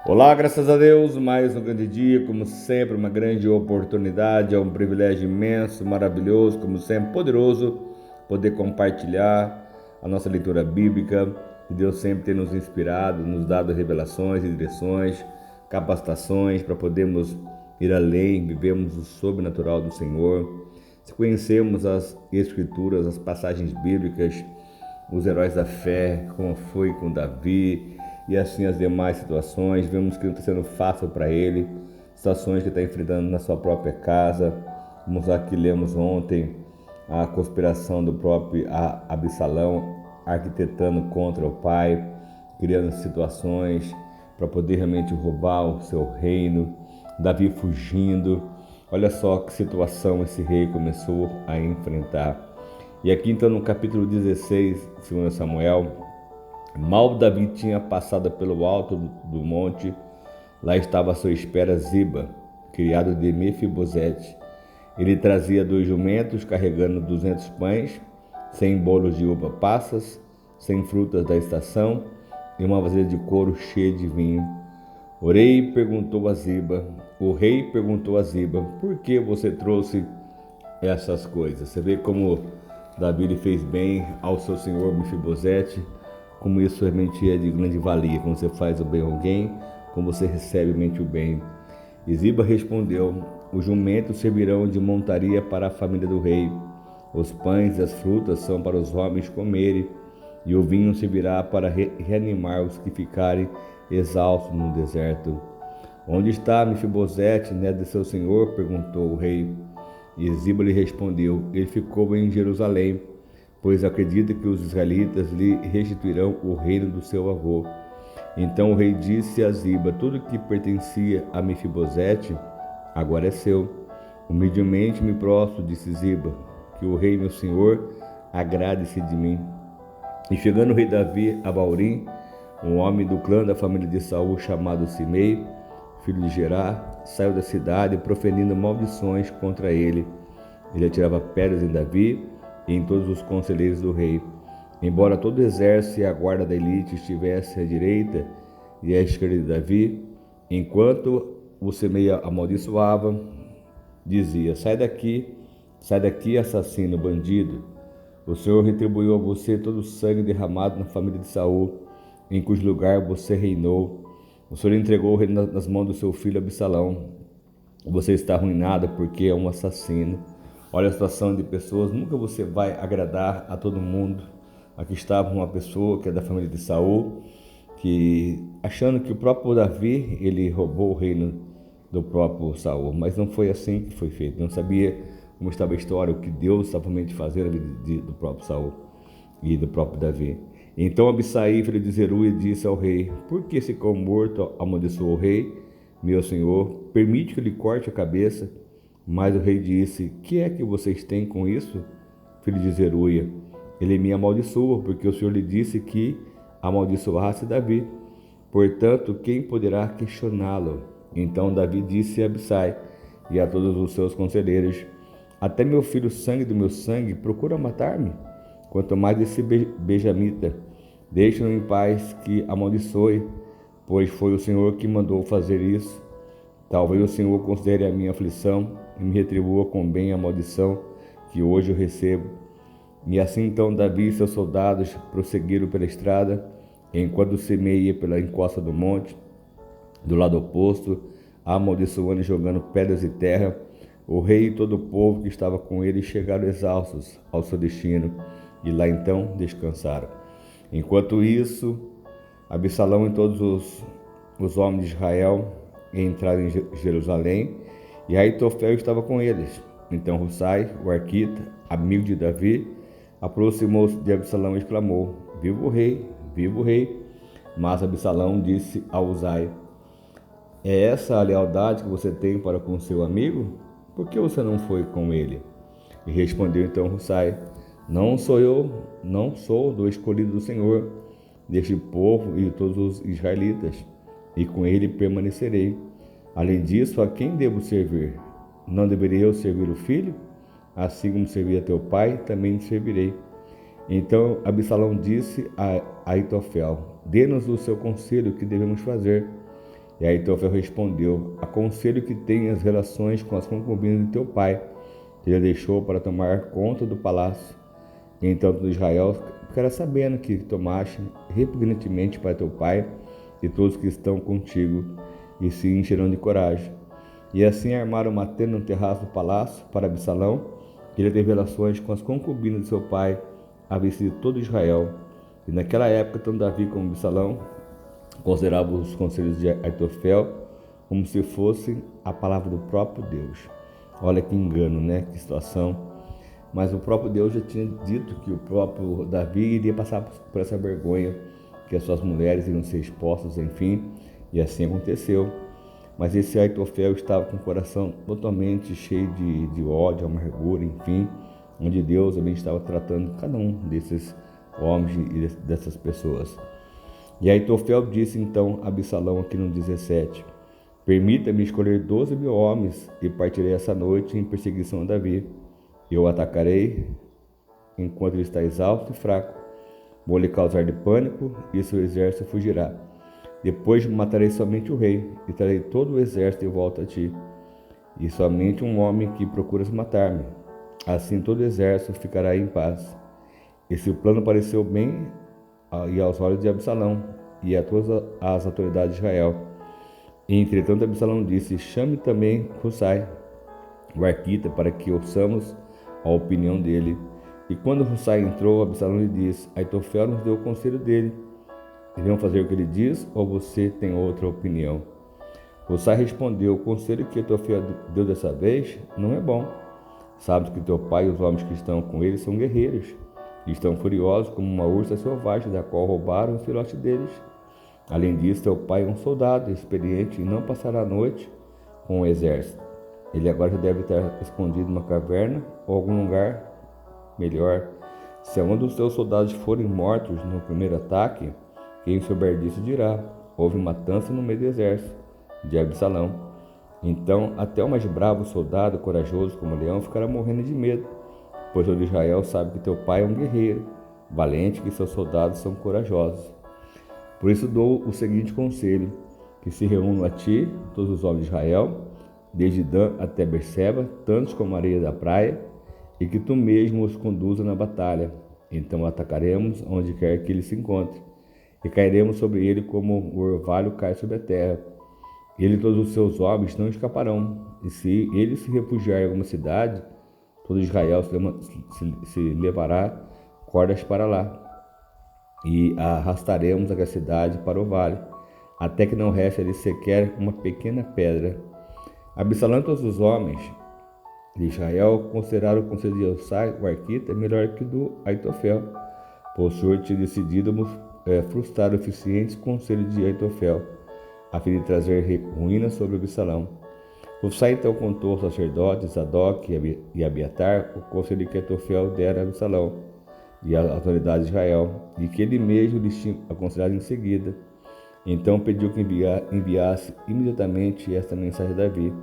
Olá, graças a Deus, mais um grande dia, como sempre, uma grande oportunidade, é um privilégio imenso, maravilhoso, como sempre, poderoso, poder compartilhar a nossa leitura bíblica, que Deus sempre tem nos inspirado, nos dado revelações e direções, capacitações para podermos ir além, vivemos o sobrenatural do Senhor, se conhecemos as Escrituras, as passagens bíblicas, os heróis da fé, como foi com Davi e assim as demais situações. Vemos que não está sendo fácil para ele, situações que está enfrentando na sua própria casa. Como aqui lemos ontem, a conspiração do próprio Absalão arquitetando contra o pai, criando situações para poder realmente roubar o seu reino. Davi fugindo. Olha só que situação esse rei começou a enfrentar. E aqui então no capítulo 16, segundo Samuel, mal Davi tinha passado pelo alto do monte, lá estava à sua espera Ziba, criado de Mefibosete. Ele trazia 2 jumentos carregando 200 pães, 100 bolos de uva passas, 100 frutas da estação e uma vasilha de couro cheia de vinho. O rei perguntou a Ziba, por que você trouxe essas coisas? Você vê como Davi ele fez bem ao seu senhor Mefibosete, como isso realmente é de grande valia. Quando você faz o bem a alguém, como você recebe realmente o bem. E Ziba respondeu: os jumentos servirão de montaria para a família do rei. Os pães e as frutas são para os homens comerem, e o vinho servirá para reanimar os que ficarem exaustos no deserto. Onde está Mefibosete, neto de seu senhor? Perguntou o rei. E Ziba lhe respondeu: ele ficou em Jerusalém, pois acredita que os israelitas lhe restituirão o reino do seu avô. Então o rei disse a Ziba: tudo que pertencia a Mefibosete agora é seu. Humildemente me prostro, disse Ziba, que o rei meu senhor agrade-se de mim. E chegando o rei Davi a Baurim, um homem do clã da família de Saul chamado Simei, filho de Gerá, saiu da cidade proferindo maldições contra ele. Ele atirava pedras em Davi e em todos os conselheiros do rei. Embora todo o exército e a guarda da elite estivesse à direita e à esquerda de Davi, enquanto o Simei amaldiçoava, dizia: sai daqui, assassino, bandido. O Senhor retribuiu a você todo o sangue derramado na família de Saul, em cujo lugar você reinou. O Senhor entregou o reino nas mãos do seu filho Absalão. Você está arruinado porque é um assassino. Olha a situação de pessoas, nunca você vai agradar a todo mundo. Aqui estava uma pessoa que é da família de Saul, que achando que o próprio Davi, ele roubou o reino do próprio Saul, mas não foi assim que foi feito. Não sabia como estava a história, o que Deus estava realmente fazendo na vida do próprio Saul e do próprio Davi. Então Abisai, filho de Zeruia, disse ao rei: por que esse cão morto amaldiçoou o rei, meu senhor? Permite que lhe corte a cabeça. Mas o rei disse: que é que vocês têm com isso, filho de Zeruia? Ele me amaldiçoa, porque o Senhor lhe disse que amaldiçoasse Davi. Portanto, quem poderá questioná-lo? Então Davi disse a Abisai e a todos os seus conselheiros: até meu filho, sangue do meu sangue, procura matar-me. Quanto mais esse benjamita, deixe-no em paz que amaldiçoe, pois foi o Senhor que mandou fazer isso. Talvez o Senhor considere a minha aflição e me retribua com bem a maldição que hoje eu recebo. E assim então Davi e seus soldados prosseguiram pela estrada, enquanto Simei ia pela encosta do monte, do lado oposto, amaldiçoando e jogando pedras de terra. O rei e todo o povo que estava com ele chegaram exaustos ao seu destino, e lá então descansaram. Enquanto isso, Absalão e todos os homens de Israel entraram em Jerusalém, e Aitofel estava com eles. Então Husai, o arquita, amigo de Davi, aproximou-se de Absalão e exclamou: viva o rei, viva o rei. Mas Absalão disse a Husai: é essa a lealdade que você tem para com seu amigo? Por que você não foi com ele? E respondeu então Husai: não sou eu, não sou do escolhido do Senhor, deste povo e de todos os israelitas, e com ele permanecerei. Além disso, a quem devo servir? Não deveria eu servir o filho? Assim como servi a teu pai, também te servirei. Então Absalão disse a Aitofel: dê-nos o seu conselho, o que devemos fazer. E Aitofel respondeu: aconselho que tenhas relações com as concubinas de teu pai, que ele deixou para tomar conta do palácio. E então todo Israel ficará sabendo que tomaste repugnantemente para teu pai e todos que estão contigo, e se encherão de coragem. E assim armaram uma tenda no terraço do palácio para Absalão, que ele teve relações com as concubinas de seu pai, à vista de todo Israel. E naquela época, tanto Davi como Absalão consideravam os conselhos de Aitofel como se fosse a palavra do próprio Deus. Olha que engano, né? Que situação. Mas o próprio Deus já tinha dito que o próprio Davi iria passar por essa vergonha, que as suas mulheres iriam ser expostas, enfim, e assim aconteceu. Mas esse Aitofel estava com o coração totalmente cheio de ódio, amargura, enfim, onde Deus também estava tratando cada um desses homens e dessas pessoas. E Aitofel disse então a Absalão aqui no 17: permita-me escolher 12.000 homens e partirei essa noite em perseguição a Davi. Eu o atacarei enquanto ele está exausto e fraco. Vou lhe causar de pânico e seu exército fugirá. Depois matarei somente o rei e trarei todo o exército de volta a ti. E somente um homem que procuras matar-me. Assim todo o exército ficará em paz. Esse plano pareceu bem e aos olhos de Absalão e a todas as autoridades de Israel. E, entretanto, Absalão disse: chame também Husai, o arquita, para que ouçamos a opinião dele. E quando Husai entrou, Absalão lhe disse: Aitofel nos deu o conselho dele. Devemos fazer o que ele diz, ou você tem outra opinião? Husai respondeu: o conselho que Aitofel deu dessa vez não é bom. Sabes que teu pai e os homens que estão com ele são guerreiros, e estão furiosos como uma ursa selvagem, da qual roubaram os filhotes deles. Além disso, teu pai é um soldado experiente e não passará a noite com o exército. Ele agora já deve estar escondido numa caverna ou algum lugar melhor. Se algum dos teus soldados forem mortos no primeiro ataque, quem souber disso dirá: houve matança no meio do exército de Absalão. Então até o mais bravo soldado, corajoso como o leão, ficará morrendo de medo, pois todo Israel sabe que teu pai é um guerreiro, valente, que seus soldados são corajosos. Por isso dou o seguinte conselho: que se reúnam a ti todos os homens de Israel, desde Dan até Berseba, tantos como a areia da praia, e que tu mesmo os conduza na batalha. Então atacaremos onde quer que ele se encontre, e cairemos sobre ele como o orvalho cai sobre a terra. Ele e todos os seus homens não escaparão, e se ele se refugiar em alguma cidade, todo Israel se levará cordas para lá, e arrastaremos aquela cidade para o vale, até que não reste ali sequer uma pequena pedra. Absalão e todos os homens de Israel consideraram o conselho de Husai, o arquita, melhor que o do Aitofel, pois o Senhor tinha decidido frustrar o eficiente conselho de Aitofel, a fim de trazer ruína sobre Absalão. Husai então contou aos sacerdotes Zadok e Abiatar o conselho que Aitofel dera a Absalão e às autoridades de Israel, e que ele mesmo lhes tinha aconselhado em seguida. Então pediu que enviasse imediatamente esta mensagem a Davi: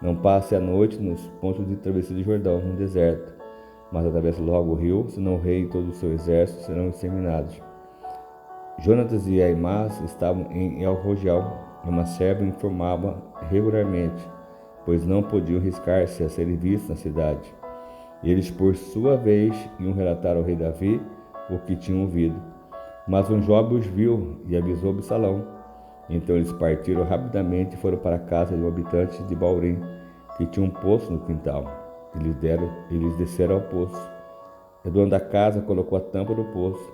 não passe a noite nos pontos de travessia do Jordão, no deserto, mas atravesse logo o rio, senão o rei e todo o seu exército serão exterminados. Jonatas e Aimás estavam em El-Rogel, e uma serva informava regularmente, pois não podiam arriscar-se a serem vistos na cidade. Eles, por sua vez, iam relatar ao rei Davi o que tinham ouvido. Mas um jovem os viu e avisou Absalão. Então eles partiram rapidamente e foram para a casa de um habitante de Baurim, que tinha um poço no quintal. Eles desceram ao poço. O dono da casa colocou a tampa do poço.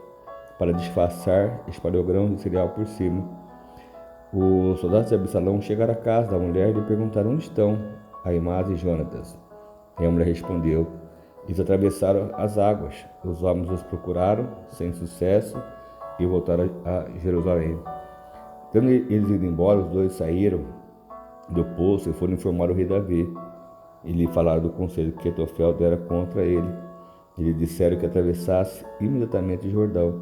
Para disfarçar, espalhou grãos de cereal por cima. Os soldados de Absalão chegaram à casa da mulher e lhe perguntaram: onde estão Aimás e Jonatas? E a mulher respondeu: eles atravessaram as águas. Os homens os procuraram sem sucesso e voltaram a Jerusalém. Tendo eles ido embora, os dois saíram do poço e foram informar o rei Davi. E lhe falaram do conselho que Aitofel dera contra ele. E lhe disseram que atravessasse imediatamente o Jordão.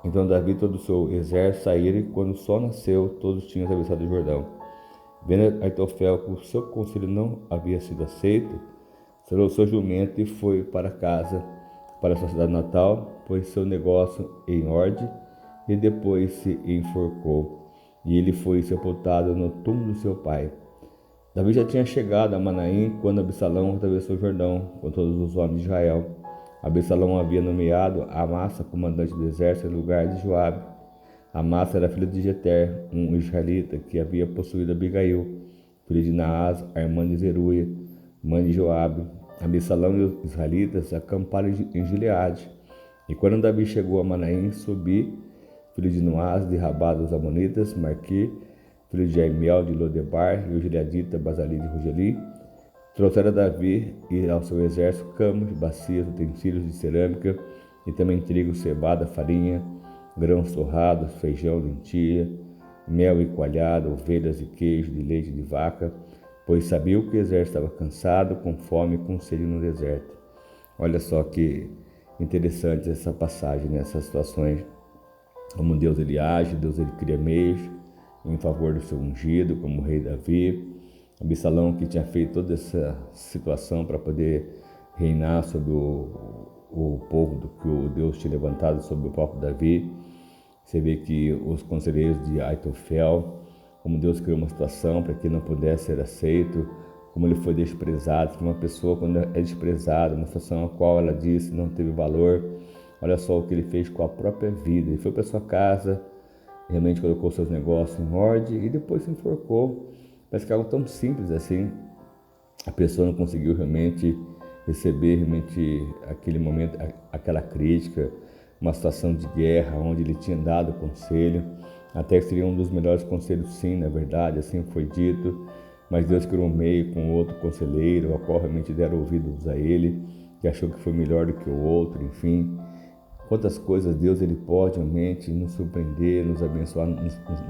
Então Davi e todo o seu exército saíram, e quando o sol nasceu, todos tinham atravessado o Jordão. Vendo Aitofel que o seu conselho não havia sido aceito, selou seu jumento e foi para casa, para sua cidade natal, pôs seu negócio em ordem e depois se enforcou. e ele foi sepultado no túmulo de seu pai. Davi já tinha chegado a Manaim quando Absalão atravessou o Jordão com todos os homens de Israel. Absalão havia nomeado Amasa comandante do exército em lugar de Joabe. Amasa era filho de Jeter, um israelita que havia possuído Abigail, filho de Naás, a irmã de Zeruia, mãe de Joabe. Absalão e os israelitas acamparam em Gileade. E quando Davi chegou a Manaim, Subi, filho de Noás, de Rabá dos Amonitas, Marqui, filho de Aimiel de Lodebar, e o gileadita Basali de Rogeli, trouxeram a Davi e ao seu exército camas, bacias, utensílios de cerâmica, e também trigo, cevada, farinha, grãos torrados, feijão, lentilha, mel e coalhada, ovelhas e queijo de leite de vaca, pois sabiam que o exército estava cansado, com fome e com sede no deserto. Olha só que interessante essa passagem, nessas situações, como Deus ele age, Deus ele cria meios em favor do seu ungido, como o rei Davi. Absalão, que tinha feito toda essa situação para poder reinar sobre o povo do que o Deus tinha levantado sobre o próprio Davi. Você vê que os conselheiros de Aitofel, como Deus criou uma situação para que não pudesse ser aceito, como ele foi desprezado. Uma pessoa, quando é desprezada, uma situação a qual ela disse não teve valor, olha só o que ele fez com a própria vida. Ele foi para sua casa, realmente colocou seus negócios em ordem e depois se enforcou. Parece que é algo tão simples assim. A pessoa não conseguiu realmente receber realmente aquele momento, aquela crítica, uma situação de guerra onde ele tinha dado conselho, até que seria um dos melhores conselhos, sim, na verdade, assim foi dito, mas Deus criou um meio com outro conselheiro, ao qual realmente deram ouvidos a ele, que achou que foi melhor do que o outro, enfim. Quantas coisas Deus ele pode realmente nos surpreender, nos abençoar,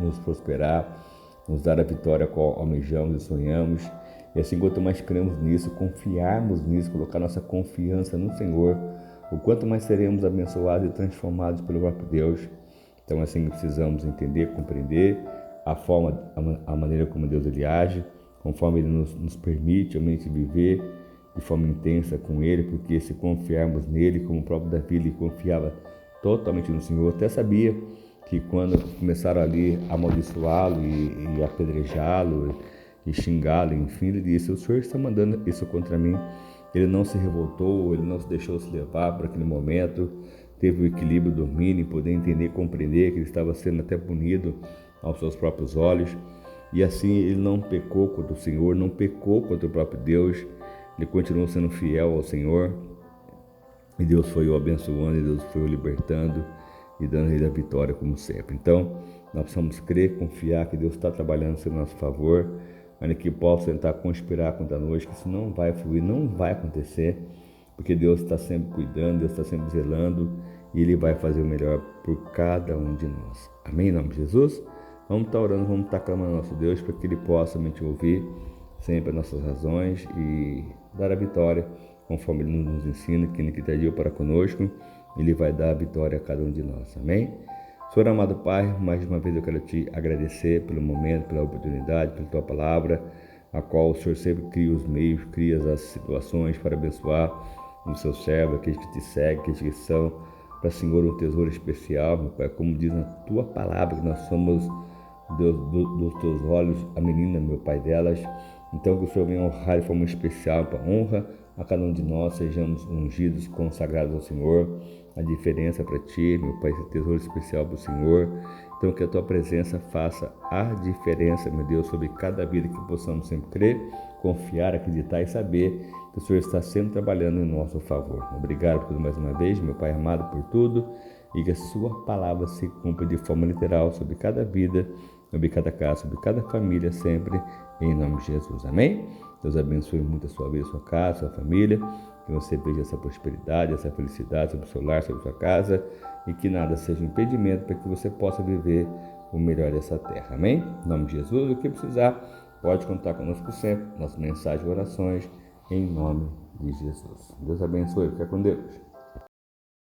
nos prosperar, nos dar a vitória a qual almejamos e sonhamos. E assim, quanto mais cremos nisso, confiarmos nisso, colocar nossa confiança no Senhor, o quanto mais seremos abençoados e transformados pelo próprio Deus. Então, assim, precisamos entender, compreender a maneira como Deus ele age, conforme ele nos permite realmente viver de forma intensa com ele, porque se confiarmos nele, como o próprio Davi, ele confiava totalmente no Senhor. Até sabia que quando começaram ali a amaldiçoá-lo e apedrejá-lo e xingá-lo, enfim, ele disse: o Senhor está mandando isso contra mim. Ele não se revoltou, ele não se deixou se levar por aquele momento, teve o equilíbrio, domínio, poder entender, compreender que ele estava sendo até punido aos seus próprios olhos. E assim ele não pecou contra o Senhor, não pecou contra o próprio Deus, ele continuou sendo fiel ao Senhor. E Deus foi o abençoando, e Deus foi o libertando e dando a ele a vitória como sempre. Então, nós precisamos crer, confiar que Deus está trabalhando a nosso favor, ainda que possa tentar conspirar contra nós, que isso não vai fluir, não vai acontecer, porque Deus está sempre cuidando, Deus está sempre zelando, e Ele vai fazer o melhor por cada um de nós. Amém? Em nome de Jesus? Vamos estar orando, vamos estar clamando ao nosso Deus, para que Ele possa realmente ouvir sempre as nossas razões e dar a vitória, conforme Ele nos ensina, que Ele que dia para conosco, Ele vai dar a vitória a cada um de nós. Amém? Senhor amado Pai, mais uma vez eu quero te agradecer pelo momento, pela oportunidade, pela Tua palavra, a qual o Senhor sempre cria os meios, cria as situações para abençoar o seu servo, aqueles que te seguem, aqueles que são para o Senhor um tesouro especial, meu Pai, como diz na Tua palavra, que nós somos Deus dos Teus olhos, a menina, meu Pai, delas. Então que o Senhor venha honrar de forma especial, para honra a cada um de nós, sejamos ungidos, consagrados ao Senhor, a diferença para Ti, meu Pai, esse tesouro especial para o Senhor. Então que a Tua presença faça a diferença, meu Deus, sobre cada vida, que possamos sempre crer, confiar, acreditar e saber que o Senhor está sempre trabalhando em nosso favor. Obrigado por mais uma vez, meu Pai amado, por tudo, e que a Sua palavra se cumpra de forma literal sobre cada vida, sobre cada casa, sobre cada família, sempre, em nome de Jesus. Amém? Deus abençoe muito a sua vida, a sua casa, a sua família, que você veja essa prosperidade, essa felicidade sobre o seu lar, sobre a sua casa, e que nada seja um impedimento para que você possa viver o melhor dessa terra. Amém? Em nome de Jesus, o que precisar, pode contar conosco sempre, nossas mensagens e orações, em nome de Jesus. Deus abençoe, fica com Deus.